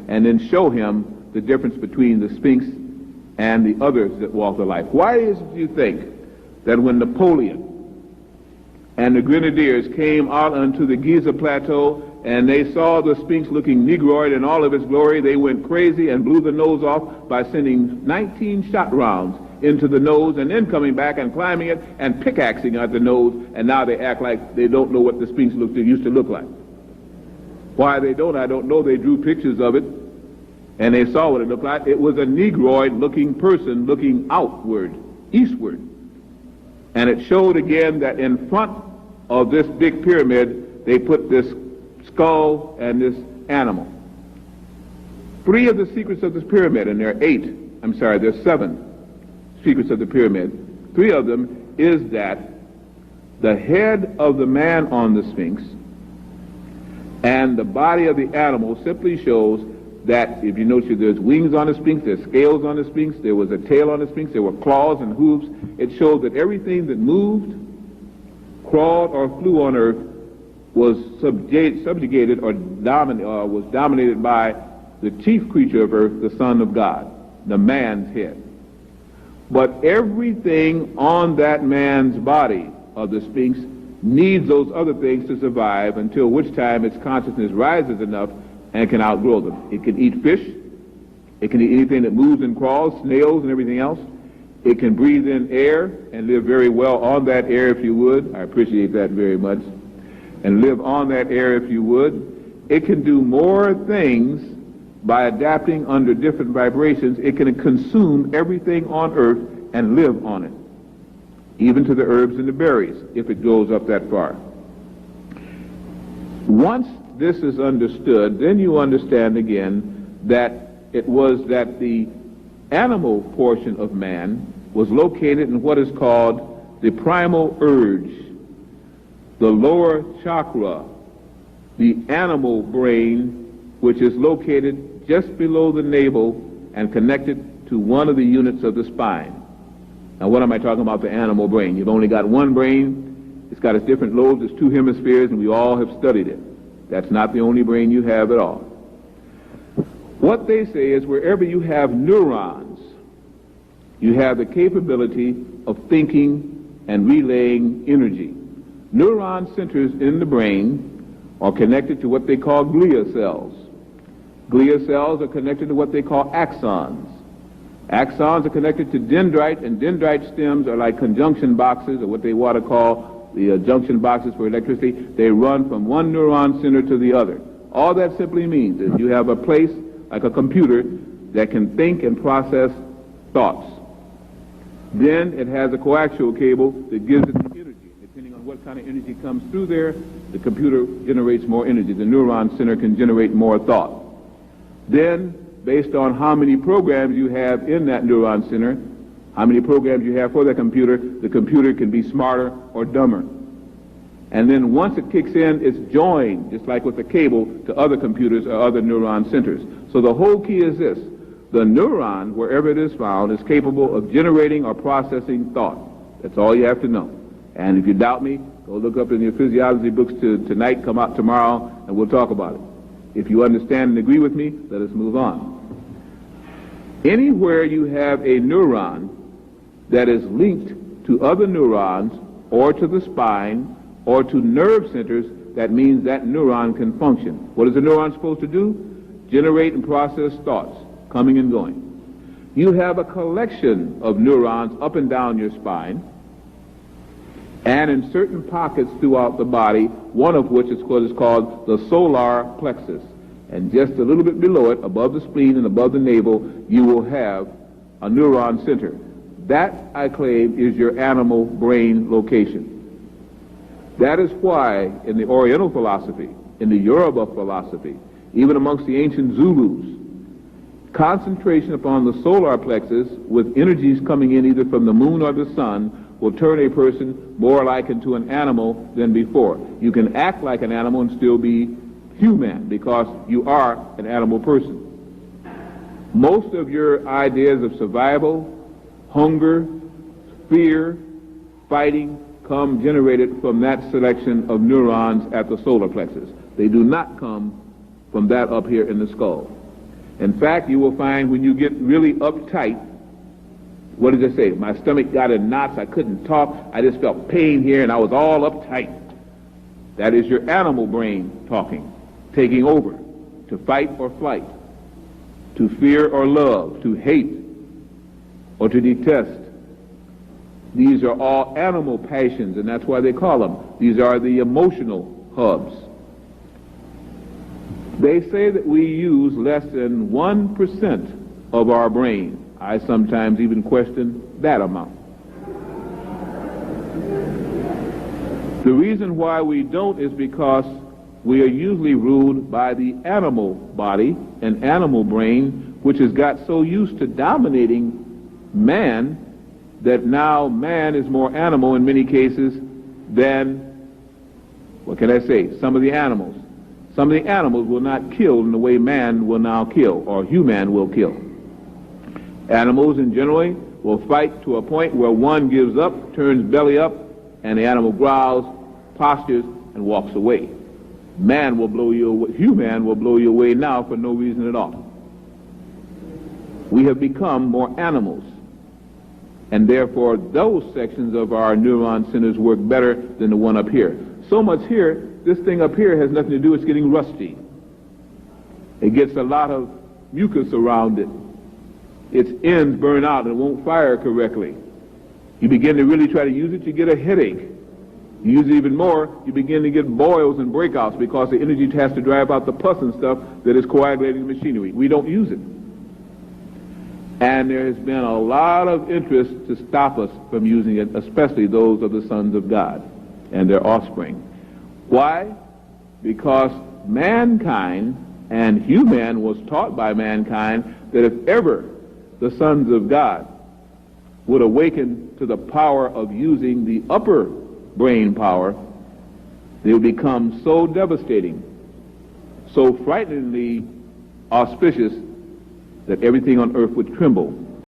and then show him the difference between the Sphinx and the others that walk the life. Why is it you think that when Napoleon and the Grenadiers came out onto the Giza Plateau and they saw the Sphinx looking negroid in all of its glory, they went crazy and blew the nose off by sending 19 shot rounds into the nose and then coming back and climbing it and pickaxing at the nose, and now they act like they don't know what the Sphinx used to look like. Why they don't, I don't know. They drew pictures of it and they saw what it looked like. It was a negroid looking person looking outward, eastward. And it showed again that in front of this big pyramid they put this skull and this animal. Three of the secrets of this pyramid, and there's 7 secrets of the pyramid. 3 of them is that the head of the man on the Sphinx and the body of the animal simply shows that, if you notice, there's wings on the Sphinx, there's scales on the Sphinx, there was a tail on the Sphinx, there were claws and hooves. It showed that everything that moved, crawled, or flew on earth was subjugated or was dominated by the chief creature of earth, the Son of God, the man's head. But everything on that man's body of the Sphinx needs those other things to survive, until which time its consciousness rises enough and can outgrow them. It can eat fish. It can eat anything that moves and crawls, snails and everything else. It can breathe in air and live very well on that air if you would. I appreciate that very much. And live on that air if you would. It can do more things by adapting under different vibrations. It can consume everything on earth and live on it, even to the herbs and the berries, if it goes up that far. Once this is understood, then you understand again that it was that the animal portion of man was located in what is called the primal urge, the lower chakra, the animal brain, which is located just below the navel and connected to one of the units of the spine. Now, what am I talking about? The animal brain. You've only got one brain. It's got its different lobes. It's 2 hemispheres, and we all have studied it. That's not the only brain you have at all. What they say is wherever you have neurons, you have the capability of thinking and relaying energy. Neuron centers in the brain are connected to what they call glia cells. Glia cells are connected to what they call axons. Axons are connected to dendrite, and dendrite stems are like conjunction boxes, or what they want to call the junction boxes for electricity. They run from one neuron center to the other. All that simply means is you have a place, like a computer, that can think and process thoughts. Then it has a coaxial cable that gives it the energy. Depending on what kind of energy comes through there, the computer generates more energy. The neuron center can generate more thought. Then, based on how many programs you have in that neuron center, how many programs you have for that computer, the computer can be smarter or dumber. And then once it kicks in, it's joined, just like with a cable, to other computers or other neuron centers. So the whole key is this. The neuron, wherever it is found, is capable of generating or processing thought. That's all you have to know. And if you doubt me, go look up in your physiology books tonight, come out tomorrow, and we'll talk about it. If you understand and agree with me, let us move on. Anywhere you have a neuron that is linked to other neurons or to the spine or to nerve centers, that means that neuron can function. What is a neuron supposed to do? Generate and process thoughts, coming and going. You have a collection of neurons up and down your spine, and in certain pockets throughout the body, one of which is what is called the solar plexus. And just a little bit below it, above the spleen and above the navel, you will have a neuron center. That, I claim, is your animal brain location. That is why in the Oriental philosophy, in the Yoruba philosophy, even amongst the ancient Zulus, concentration upon the solar plexus with energies coming in either from the moon or the sun will turn a person more like into an animal than before. You can act like an animal and still be human because you are an animal person. Most of your ideas of survival, hunger, fear, fighting come generated from that selection of neurons at the solar plexus. They do not come from that up here in the skull. In fact, you will find when you get really uptight, what does it say? My stomach got in knots, I couldn't talk, I just felt pain here and I was all uptight. That is your animal brain talking, taking over, to fight or flight, to fear or love, to hate or to detest. These are all animal passions, and that's why they call them. These are the emotional hubs. They say that we use less than 1% of our brain. I sometimes even question that amount. The reason why we don't is because we are usually ruled by the animal body and animal brain, which has got so used to dominating man that now man is more animal in many cases than, what can I say, some of the animals. Some of the animals will not kill in the way man will now kill, or human will kill. Animals in general will fight to a point where one gives up, turns belly up, and the animal growls, postures, and walks away. Man will blow you away, human will blow you away now for no reason at all. We have become more animals, and therefore those sections of our neuron centers work better than the one up here. So much here, this thing up here has nothing to do, it's getting rusty. It gets a lot of mucus around it. Its ends burn out and it won't fire correctly. You begin to really try to use it, you get a headache. You use it even more, you begin to get boils and breakouts because the energy has to drive out the pus and stuff that is coagulating the machinery. We don't use it. And there has been a lot of interest to stop us from using it, especially those of the sons of God and their offspring. Why? Because mankind and human was taught by mankind that if ever the sons of God would awaken to the power of using the upper brain power, they would become so devastating, so frighteningly auspicious, that everything on earth would tremble